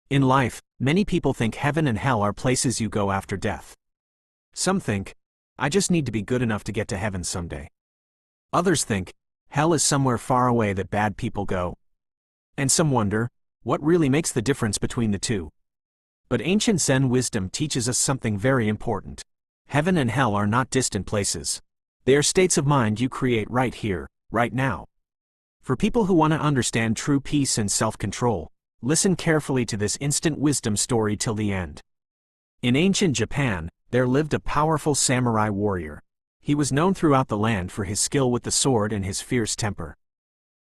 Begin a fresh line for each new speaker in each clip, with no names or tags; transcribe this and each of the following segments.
In life, many people think heaven and hell are places you go after death. Some think, I just need to be good enough to get to heaven someday. Others think, hell is somewhere far away that bad people go. And some wonder, what really makes the difference between the two? But ancient Zen wisdom teaches us something very important. Heaven and hell are not distant places. They are states of mind you create right here, right now. For people who want to understand true peace and self-control, listen carefully to this instant wisdom story till the end. In ancient Japan, there lived a powerful samurai warrior. He was known throughout the land for his skill with the sword and his fierce temper.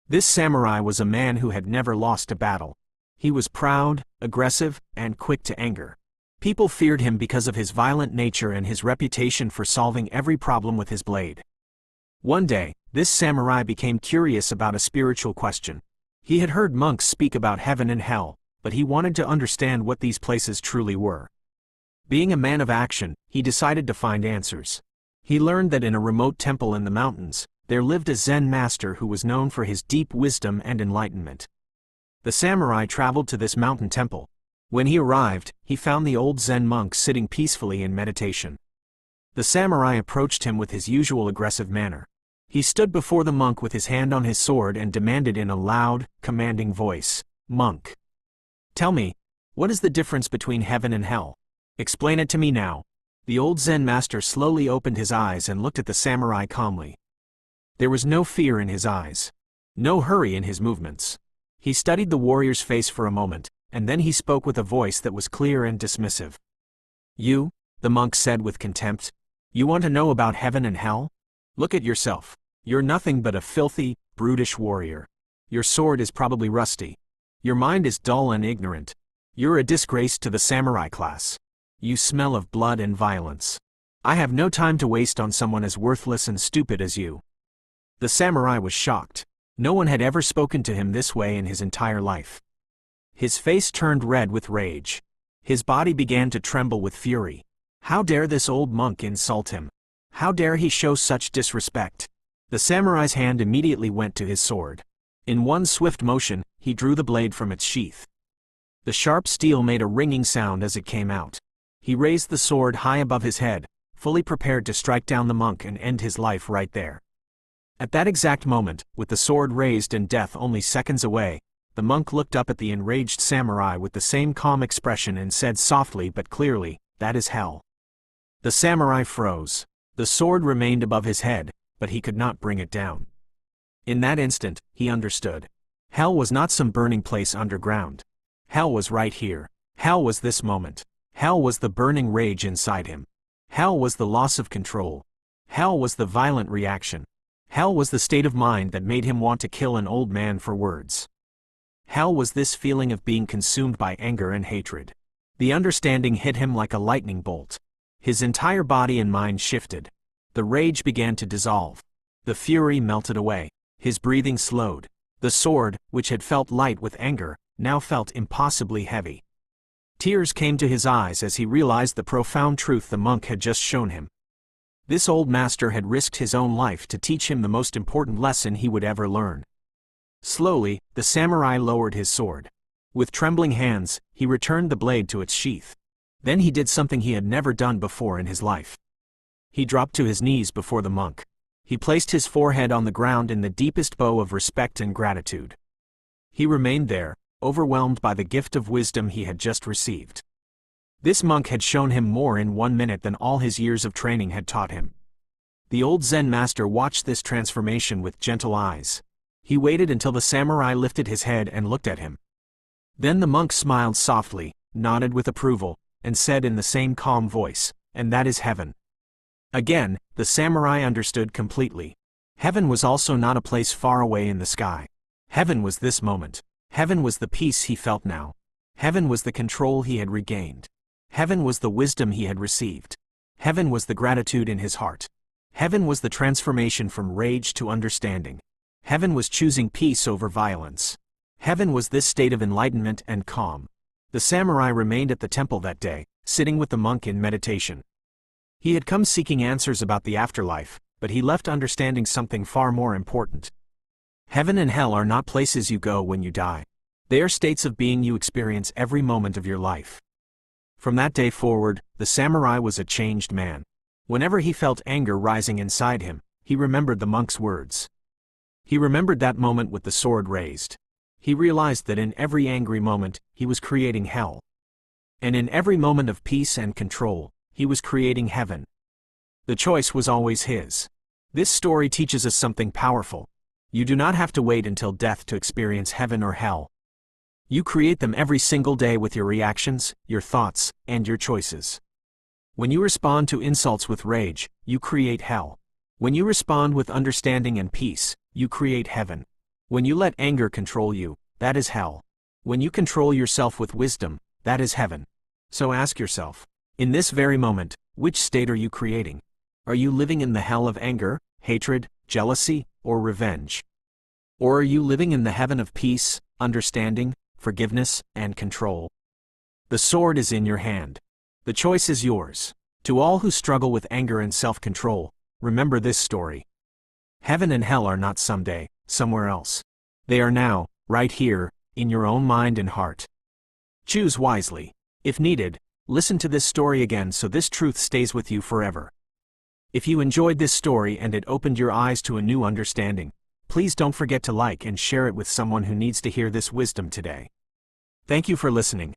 This samurai was a man who had never lost a battle. He was proud, aggressive, and quick to anger. People feared him because of his violent nature and his reputation for solving every problem with his blade. One day, this samurai became curious about a spiritual question. He had heard monks speak about heaven and hell, but he wanted to understand what these places truly were. Being a man of action, he decided to find answers. He learned that in a remote temple in the mountains, there lived a Zen master who was known for his deep wisdom and enlightenment. The samurai traveled to this mountain temple. When he arrived, he found the old Zen monk sitting peacefully in meditation. The samurai approached him with his usual aggressive manner. He stood before the monk with his hand on his sword and demanded in a loud, commanding voice, "Monk, tell me, what is the difference between heaven and hell? Explain it to me now." The old Zen master slowly opened his eyes and looked at the samurai calmly. There was no fear in his eyes, no hurry in his movements. He studied the warrior's face for a moment, and then he spoke with a voice that was clear and dismissive. "You," the monk said with contempt, "you want to know about heaven and hell? Look at yourself. You're nothing but a filthy, brutish warrior. Your sword is probably rusty. Your mind is dull and ignorant. You're a disgrace to the samurai class. You smell of blood and violence. I have no time to waste on someone as worthless and stupid as you." The samurai was shocked. No one had ever spoken to him this way in his entire life. His face turned red with rage. His body began to tremble with fury. How dare this old monk insult him? How dare he show such disrespect? The samurai's hand immediately went to his sword. In one swift motion, he drew the blade from its sheath. The sharp steel made a ringing sound as it came out. He raised the sword high above his head, fully prepared to strike down the monk and end his life right there. At that exact moment, with the sword raised and death only seconds away, the monk looked up at the enraged samurai with the same calm expression and said softly but clearly, "That is hell." The samurai froze. The sword remained above his head, but he could not bring it down. In that instant, he understood. Hell was not some burning place underground. Hell was right here. Hell was this moment. Hell was the burning rage inside him. Hell was the loss of control. Hell was the violent reaction. Hell was the state of mind that made him want to kill an old man for words. Hell was this feeling of being consumed by anger and hatred. The understanding hit him like a lightning bolt. His entire body and mind shifted. The rage began to dissolve. The fury melted away. His breathing slowed. The sword, which had felt light with anger, now felt impossibly heavy. Tears came to his eyes as he realized the profound truth the monk had just shown him. This old master had risked his own life to teach him the most important lesson he would ever learn. Slowly, the samurai lowered his sword. With trembling hands, he returned the blade to its sheath. Then he did something he had never done before in his life. He dropped to his knees before the monk. He placed his forehead on the ground in the deepest bow of respect and gratitude. He remained there, overwhelmed by the gift of wisdom he had just received. This monk had shown him more in 1 minute than all his years of training had taught him. The old Zen master watched this transformation with gentle eyes. He waited until the samurai lifted his head and looked at him. Then the monk smiled softly, nodded with approval, and said in the same calm voice, "And that is heaven." Again, the samurai understood completely. Heaven was also not a place far away in the sky. Heaven was this moment. Heaven was the peace he felt now. Heaven was the control he had regained. Heaven was the wisdom he had received. Heaven was the gratitude in his heart. Heaven was the transformation from rage to understanding. Heaven was choosing peace over violence. Heaven was this state of enlightenment and calm. The samurai remained at the temple that day, sitting with the monk in meditation. He had come seeking answers about the afterlife, but he left understanding something far more important. Heaven and hell are not places you go when you die. They are states of being you experience every moment of your life. From that day forward, the samurai was a changed man. Whenever he felt anger rising inside him, he remembered the monk's words. He remembered that moment with the sword raised. He realized that in every angry moment, he was creating hell. And in every moment of peace and control, he was creating heaven. The choice was always his. This story teaches us something powerful. You do not have to wait until death to experience heaven or hell. You create them every single day with your reactions, your thoughts, and your choices. When you respond to insults with rage, you create hell. When you respond with understanding and peace, you create heaven. When you let anger control you, that is hell. When you control yourself with wisdom, that is heaven. So ask yourself, in this very moment, which state are you creating? Are you living in the hell of anger, hatred, jealousy, or revenge? Or are you living in the heaven of peace, understanding, forgiveness, and control? The sword is in your hand. The choice is yours. To all who struggle with anger and self-control, remember this story. Heaven and hell are not someday, somewhere else. They are now, right here, in your own mind and heart. Choose wisely. If needed, listen to this story again so this truth stays with you forever. If you enjoyed this story and it opened your eyes to a new understanding, please don't forget to like and share it with someone who needs to hear this wisdom today. Thank you for listening.